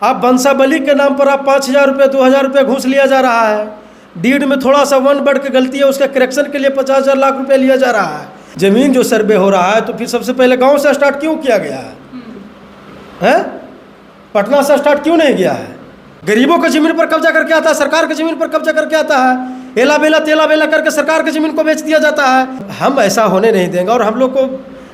आप वंशावली के नाम पर आप 5,000 रुपये 2,000 रुपये घूस लिया जा रहा है। डीड में थोड़ा सा वन वर्ड की गलती है, उसका करेक्शन के लिए 50,000 लाख रुपए लिया जा रहा है। जमीन जो सर्वे हो रहा है तो फिर सबसे पहले गांव से स्टार्ट क्यों किया गया है? पटना से स्टार्ट क्यों नहीं किया है? गरीबों की जमीन पर कब्जा करके आता है, सरकार की जमीन पर कब्जा करके आता है, एला बेला तेला बेला करके सरकार की जमीन को बेच दिया जाता है। हम ऐसा होने नहीं देंगे और हम लोग को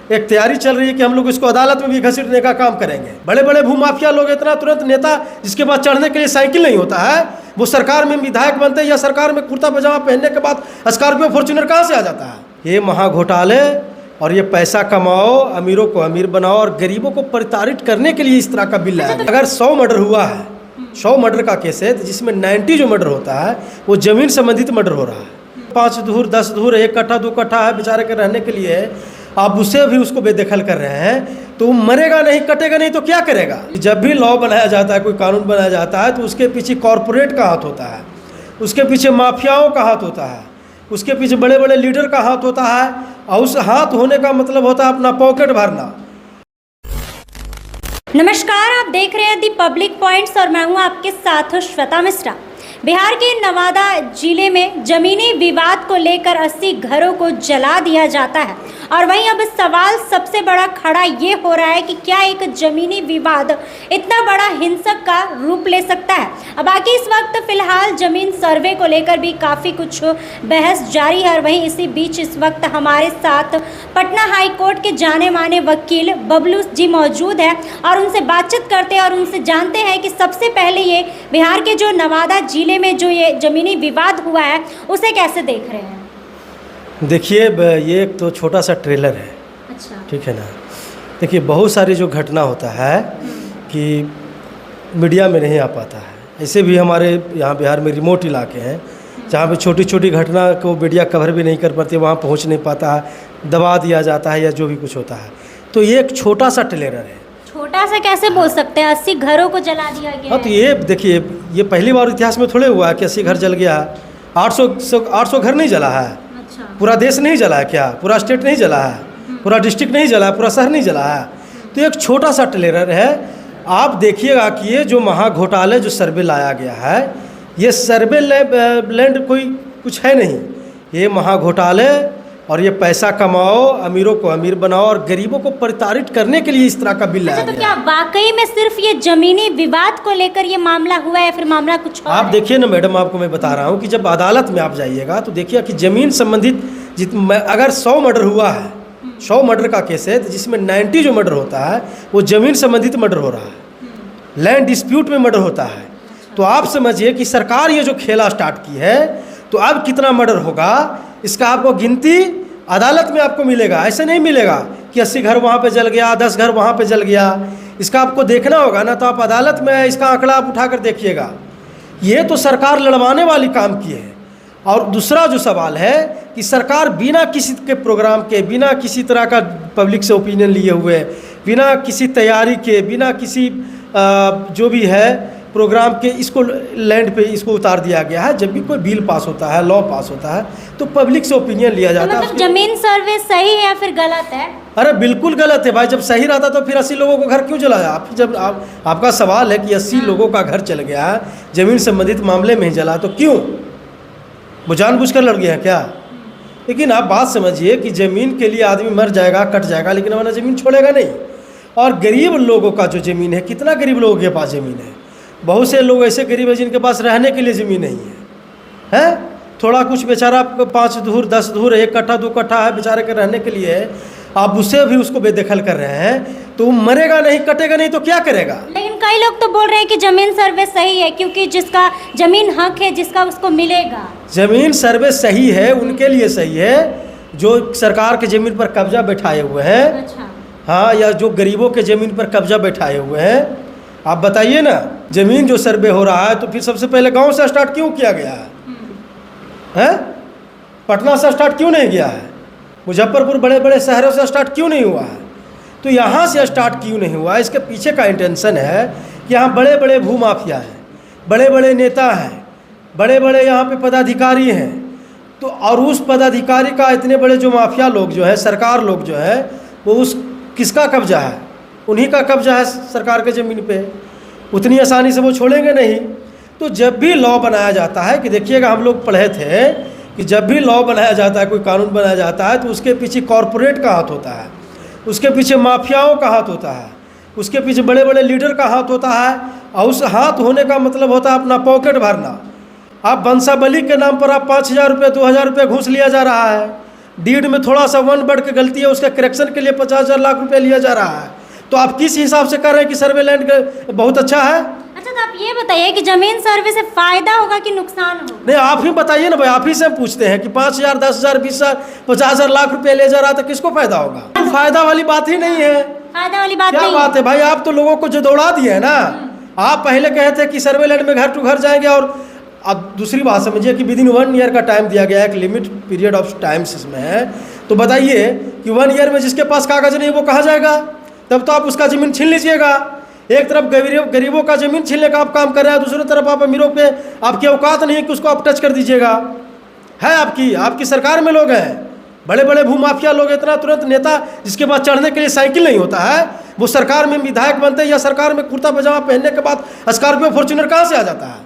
एक तैयारी चल रही है कि हम लोग इसको अदालत में भी घसीटने का काम करेंगे। बड़े बड़े भूमाफिया लोग इतना तुरंत नेता जिसके पास चढ़ने के लिए साइकिल नहीं होता है, वो सरकार में विधायक बनते हैं या सरकार में कुर्ता पजामा पहनने के बाद स्कॉर्पियो फॉर्च्यूनर कहाँ से आ जाता है? ये महाघोटाले और ये पैसा कमाओ, अमीरों को अमीर बनाओ और गरीबों को प्रताड़ित करने के लिए इस तरह का बिल लाया। अगर 100 मर्डर हुआ है, 100 मर्डर का केस है, तो जिसमें 90 जो मर्डर होता है वो जमीन संबंधित मर्डर हो रहा है। 5 धूर 10 धूर 1 कट्ठा 2 कट्ठा है बेचारे के रहने के लिए, आप उससे भी उसको बेदखल कर रहे हैं तो मरेगा नहीं, कटेगा नहीं तो क्या करेगा? जब भी लॉ बनाया जाता है, कोई कानून बनाया जाता है, तो उसके पीछे कॉरपोरेट का हाथ होता है, उसके पीछे माफियाओं का हाथ होता है, उसके पीछे बड़े बड़े लीडर का हाथ होता है और उस हाथ होने का मतलब होता है अपना पॉकेट भरना। नमस्कार, आप देख रहे हैं दी पब्लिक पॉइंट्स और मैं हूं आपके साथ श्वेता मिश्रा। बिहार के नवादा जिले में जमीनी विवाद को लेकर 80 घरों को जला दिया जाता है और वहीं अब सवाल सबसे बड़ा खड़ा ये हो रहा है कि क्या एक जमीनी विवाद इतना बड़ा हिंसक का रूप ले सकता है। अब बाकी इस वक्त फिलहाल जमीन सर्वे को लेकर भी काफ़ी कुछ बहस जारी है और वहीं इसी बीच इस वक्त हमारे साथ पटना हाई कोर्ट के जाने माने वकील बबलू जी मौजूद है और उनसे बातचीत करते हैं और उनसे जानते हैं कि सबसे पहले ये बिहार के जो नवादा जिले में जो ये जमीनी विवाद हुआ है उसे कैसे देख रहे हैं। देखिए, ये एक तो छोटा सा ट्रेलर है। अच्छा, ठीक है ना। देखिए, बहुत सारी जो घटना होता है कि मीडिया में नहीं आ पाता है। ऐसे भी हमारे यहाँ बिहार में रिमोट इलाके हैं जहाँ पे छोटी छोटी घटना को मीडिया कवर भी नहीं कर पाती, वहाँ पहुँच नहीं पाता है, दबा दिया जाता है या जो भी कुछ होता है। तो ये एक छोटा सा ट्रेलर है। छोटा सा कैसे बोल सकते हैं? 80 घरों को जला दिया गया। हाँ, तो ये देखिए, ये पहली बार इतिहास में थोड़े हुआ है कि 80 घर जल गया। 800 घर नहीं जला है। अच्छा, पूरा देश नहीं जला है क्या? पूरा स्टेट नहीं जला है, पूरा डिस्ट्रिक्ट नहीं जला है, पूरा शहर नहीं जला है। तो एक छोटा सा ट्रेलर है। आप देखिएगा कि ये जो महाघोटाले जो सर्वे लाया गया है, ये सर्वे लैंड कोई कुछ है नहीं। ये महाघोटाले और ये पैसा कमाओ, अमीरों को अमीर बनाओ और गरीबों को प्रताड़ित करने के लिए इस तरह का बिल लाया गया। तो क्या वाकई में सिर्फ ये जमीनी विवाद को लेकर ये मामला हुआ है, फिर मामला कुछ और आप है? देखिए ना मैडम, आपको मैं बता रहा हूँ कि जब अदालत में आप जाइएगा तो देखिए कि जमीन संबंधित अगर 100 मर्डर हुआ है, 100 मर्डर का केस है, जिसमें 90 जो मर्डर होता है वो जमीन संबंधित मर्डर हो रहा है, लैंड डिस्प्यूट में मर्डर होता है। तो आप समझिए कि सरकार ये जो खेला स्टार्ट की है, तो अब कितना मर्डर होगा इसका आपको गिनती अदालत में आपको मिलेगा। ऐसे नहीं मिलेगा कि 80 घर वहाँ पे जल गया, 10 घर वहाँ पे जल गया। इसका आपको देखना होगा ना, तो आप अदालत में इसका आंकड़ा आप उठा कर देखिएगा। ये तो सरकार लड़वाने वाली काम की है। और दूसरा जो सवाल है कि सरकार बिना किसी के प्रोग्राम के, बिना किसी तरह का पब्लिक से ओपिनियन लिए हुए, बिना किसी तैयारी के, बिना किसी जो भी है प्रोग्राम के, इसको लैंड पे इसको उतार दिया गया है। जब भी कोई बिल पास होता है, लॉ पास होता है, तो पब्लिक से ओपिनियन लिया जाता है। मतलब जमीन सर्वे सही है या फिर गलत है? अरे बिल्कुल गलत है भाई। जब सही रहता तो फिर 80 लोगों को घर क्यों जलाया? आपका सवाल है कि 80 लोगों का घर चल गया जमीन संबंधित मामले में ही जला, तो क्यों? वो जानबूझकर लड़ गया क्या? लेकिन आप बात समझिए कि ज़मीन के लिए आदमी मर जाएगा, कट जाएगा, लेकिन हमारा ज़मीन छोड़ेगा नहीं। और गरीब लोगों का जो ज़मीन है, कितना गरीब लोगों के पास ज़मीन है? बहुत से लोग ऐसे गरीब हैं जिनके पास रहने के लिए ज़मीन नहीं है, हैं? थोड़ा कुछ बेचारा 5 धूर 10 धूर 1 कट्ठा 2 कट्ठा है बेचारे के रहने के लिए, आप उससे भी उसको बेदखल कर रहे हैं, तो मरेगा नहीं, कटेगा नहीं तो क्या करेगा? लेकिन कई लोग तो बोल रहे हैं कि जमीन सर्वे सही है क्योंकि जिसका जमीन हक है, जिसका उसको मिलेगा। जमीन सर्वे सही है, उनके लिए सही है जो सरकार के ज़मीन पर कब्जा बैठाए हुए हैं। अच्छा, हाँ, या जो गरीबों के ज़मीन पर कब्जा बैठाए हुए हैं। आप बताइए ना, ज़मीन जो सर्वे हो रहा है तो फिर सबसे पहले गांव से स्टार्ट क्यों किया गया है? पटना से स्टार्ट क्यों नहीं किया है? मुजफ्फरपुर बड़े बड़े शहरों से स्टार्ट क्यों नहीं हुआ है? तो यहाँ से स्टार्ट क्यों नहीं हुआ? इसके पीछे का इंटेंशन है कि यहाँ बड़े बड़े भूमाफिया हैं, बड़े बड़े नेता हैं, बड़े बड़े यहाँ पे पदाधिकारी हैं। तो और उस पदाधिकारी का, इतने बड़े जो माफिया लोग जो है, सरकार लोग जो है, वो उस किसका कब्जा है? उन्हीं का कब्जा है सरकार के ज़मीन पे। उतनी आसानी से वो छोड़ेंगे नहीं। तो जब भी लॉ बनाया जाता है, कि देखिएगा हम लोग पढ़े थे कि जब भी लॉ बनाया जाता है, कोई कानून बनाया जाता है, तो उसके पीछे कॉरपोरेट का हाथ होता है, उसके पीछे माफियाओं का हाथ होता है, उसके पीछे बड़े बड़े लीडर का हाथ होता है। और उस हाथ होने का मतलब होता है अपना पॉकेट भरना। आप बंसाबली के नाम पर आप 5,000 रुपये 2,000 रुपये घूस लिया जा रहा है। डीड में थोड़ा सा 1 वर्ड की गलती है, उसका करेक्शन के लिए 50,000 लाख रुपये लिया जा रहा है। तो आप किस हिसाब से कर रहे हैं कि सर्वे लैंड बहुत अच्छा है? अच्छा, तो आप ये बताइए कि जमीन सर्वे से फायदा होगा कि नुकसान होगा? नहीं, आप ही बताइए ना भाई, आप ही से हम पूछते हैं कि 5,000 10,000 20,000 50,000 लाख रुपये ले जा रहा है, तो किसको फायदा होगा? तो फायदा वाली बात ही नहीं है। फायदा वाली बात क्या नहीं बात है भाई, आप तो लोगों को जो दौड़ा दिए है ना। आप पहले कहे थे कि सर्वे लैंड में घर टू घर जाएंगे, और अब दूसरी बात समझिए कि विदिन 1 ईयर का टाइम दिया गया है, एक लिमिट पीरियड ऑफ टाइम्स इसमें है। तो बताइए कि 1 ईयर में जिसके पास कागज नहीं वो कहाँ जाएगा? तब तो आप उसका ज़मीन छीन लीजिएगा। एक तरफ गरीबों का ज़मीन छीनने का आप काम कर रहे हैं, दूसरी तरफ आप अमीरों पे आपकी औकात नहीं है कि उसको आप टच कर दीजिएगा। है आपकी सरकार में लोग हैं, बड़े बड़े भूमाफिया लोग। इतना तुरंत नेता जिसके पास चढ़ने के लिए साइकिल नहीं होता है, वो सरकार में विधायक बनते हैं, या सरकार में कुर्ता पजामा पहनने के बाद स्कॉर्पियो फॉर्च्यूनर कहाँ से आ जाता है?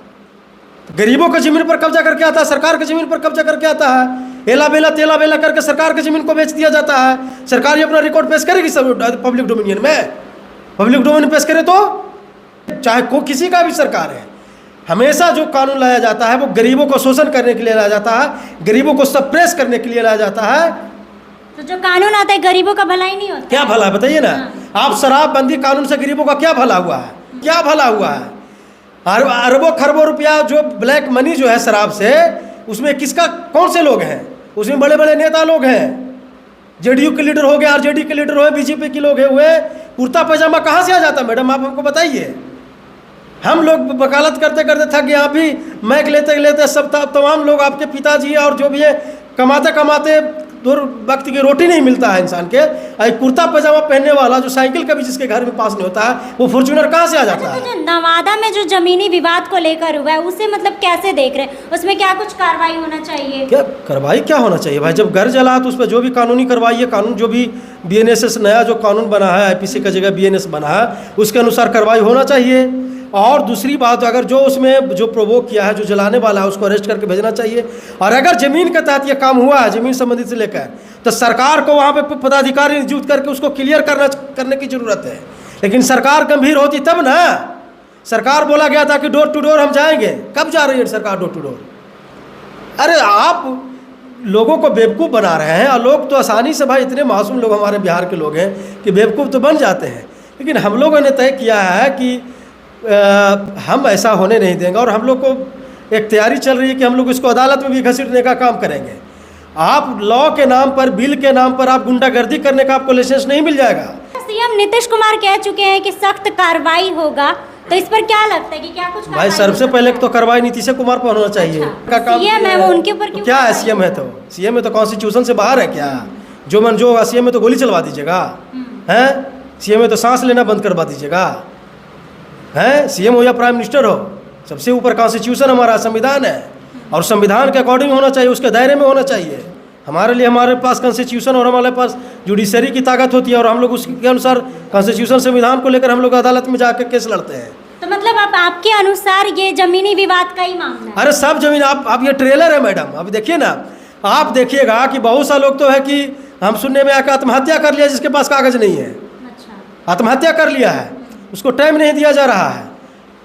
गरीबों की ज़मीन पर कब्जा करके आता है, सरकार की ज़मीन पर कब्जा करके आता है। एला बेला तेला बेला करके सरकार की ज़मीन को बेच दिया जाता है। सरकार ये अपना रिकॉर्ड पेश करेगी सब पब्लिक डोमिनियन में? पब्लिक डोमिनियन पेश करे तो चाहे को किसी का भी सरकार है, हमेशा जो कानून लाया जाता है वो गरीबों को शोषण करने के लिए लाया जाता है, गरीबों को सप्रेस करने के लिए लाया जाता है। तो जो कानून आता है गरीबों का भला ही नहीं होता? क्या भला बताइए ना। आप शराबबंदी कानून से गरीबों का क्या भला हुआ है? क्या भला हुआ है? अरबों खरबों रुपया जो ब्लैक मनी जो है शराब से, उसमें किसका कौन से लोग हैं? उसमें बड़े बड़े नेता लोग हैं। जेडीयू के लीडर हो गए, आरजेडी के लीडर हुए, बीजेपी के लोग हुए। कुर्ता पजामा कहाँ से आ जाता मैडम, आप हमको बताइए। हम लोग वकालत करते करते थक गए, आप भी मैक लेते लेते सब तमाम लोग, आपके पिताजी और जो भी है, कमाते कमाते 2 वक्त की रोटी नहीं मिलता है इंसान के। कुर्ता पजामा पहनने वाला जो साइकिल कभी जिसके घर में पास नहीं होता है, वो फॉर्च्यूनर कहाँ से आ जाता है? तो जो नवादा में जो जमीनी विवाद को लेकर हुआ है, उसे मतलब कैसे देख रहे हैं? उसमें क्या कुछ कार्रवाई होना चाहिए? क्या कार्रवाई क्या होना चाहिए भाई? जब घर जला तो उस पर जो भी कानूनी कार्रवाई है, कानून जो भी BNSS नया जो कानून बना है, IPC का जगह BNS बना है, उसके अनुसार कार्रवाई होना चाहिए। और दूसरी बात, अगर जो उसमें जो प्रोवोक किया है, जो जलाने वाला है, उसको अरेस्ट करके भेजना चाहिए। और अगर ज़मीन के तहत ये काम हुआ है, ज़मीन संबंधित से लेकर, तो सरकार को वहाँ पे पदाधिकारी नियुक्त करके उसको क्लियर करने की ज़रूरत है। लेकिन सरकार गंभीर होती तब ना। सरकार बोला गया था कि डोर टू डोर हम जाएंगे, कब जा रही है सरकार डोर टू डोर? अरे आप लोगों को बेवकूफ़ बना रहे हैं। और लोग तो आसानी से भाई, इतने मासूम लोग हमारे बिहार के लोग हैं कि बेवकूफ़ तो बन जाते हैं। लेकिन हम लोगों ने तय किया है कि हम ऐसा होने नहीं देंगे। और हम लोग को एक तैयारी चल रही है कि हम लोग इसको अदालत में भी घसीटने का काम करेंगे। आप लॉ के नाम पर, बिल के नाम पर आप गुंडागर्दी करने का आपको लाइसेंस नहीं मिल जाएगा। सीएम नीतीश कुमार कह चुके हैं कि सख्त कार्रवाई होगा, तो इस पर क्या लगता है कि क्या कुछ भाई? सबसे पहले तो कार्रवाई नीतीश कुमार पर होना चाहिए। अच्छा, सीएम है वो, उनके ऊपर तो क्या है? सीएम है तो सीएम है तो कॉन्स्टिट्यूशन से बाहर है क्या? जो मन जो सीएम है तो गोली चलवा दीजिएगा? हैं? सीएम है तो सांस लेना बंद करवा दीजिएगा? हैं? सीएम हो या प्राइम मिनिस्टर हो, सबसे ऊपर कॉन्स्टिट्यूशन हमारा संविधान है। और संविधान के अकॉर्डिंग होना चाहिए, उसके दायरे में होना चाहिए। हमारे पास कॉन्स्टिट्यूशन और हमारे पास जुडिशरी की ताकत होती है, और हम लोग उसके अनुसार कॉन्स्टिट्यूशन संविधान को लेकर हम लोग अदालत में जाकर केस लड़ते हैं। तो मतलब आपके अनुसार ये जमीनी विवाद का ही मामला है? अरे सब जमीन, आप ये ट्रेलर है मैडम। अब देखिए ना, आप देखिएगा कि बहुत सा लोग तो है कि हम सुनने में आकर आत्महत्या कर लिया जिसके पास कागज नहीं है। अच्छा, आत्महत्या कर लिया है, उसको टाइम नहीं दिया जा रहा है।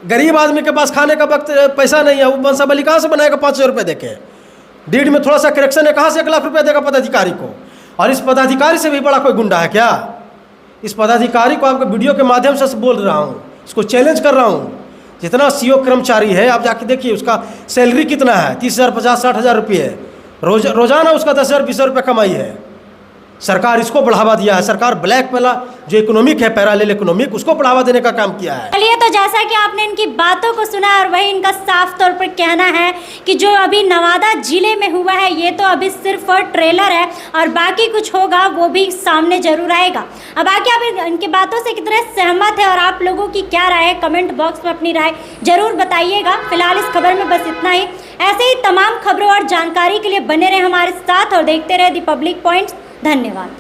गरीब आदमी के पास खाने का वक्त पैसा नहीं है, वो बंसाबली कहाँ से बनाएगा 500 रुपये देके? डीड में थोड़ा सा करेक्शन है, कहाँ से 1 लाख रुपये देगा पदाधिकारी को? और इस पदाधिकारी से भी बड़ा कोई गुंडा है क्या? इस पदाधिकारी को आपको वीडियो के माध्यम से बोल रहा हूँ, इसको चैलेंज कर रहा हूँ। जितना CO कर्मचारी है, आप जाके देखिए उसका सैलरी कितना है, 30,000 50,000 60,000 रुपये रोजाना उसका 10,000 20,000 रुपये कमाई है। सरकार इसको बढ़ावा दिया है। सरकार ब्लैक वाला जो इकोनॉमिक है, पैरालेल इकोनॉमिक, उसको बढ़ावा देने का काम किया है। चलिए, तो जैसा कि आपने इनकी बातों को सुना, और वही इनका साफ तौर पर कहना है कि जो अभी नवादा जिले में हुआ है, ये तो अभी सिर्फ ट्रेलर है, और बाकी कुछ होगा वो भी सामने जरूर आएगा। अब आगे आप इनकी बातों से कितने सहमत है और आप लोगों की क्या राय है, कमेंट बॉक्स में अपनी राय जरूर बताइएगा। फिलहाल इस खबर में बस इतना ही। ऐसे ही तमाम खबरों और जानकारी के लिए बने रहे हमारे साथ और देखते रहे दी पब्लिक पॉइंट्स। धन्यवाद।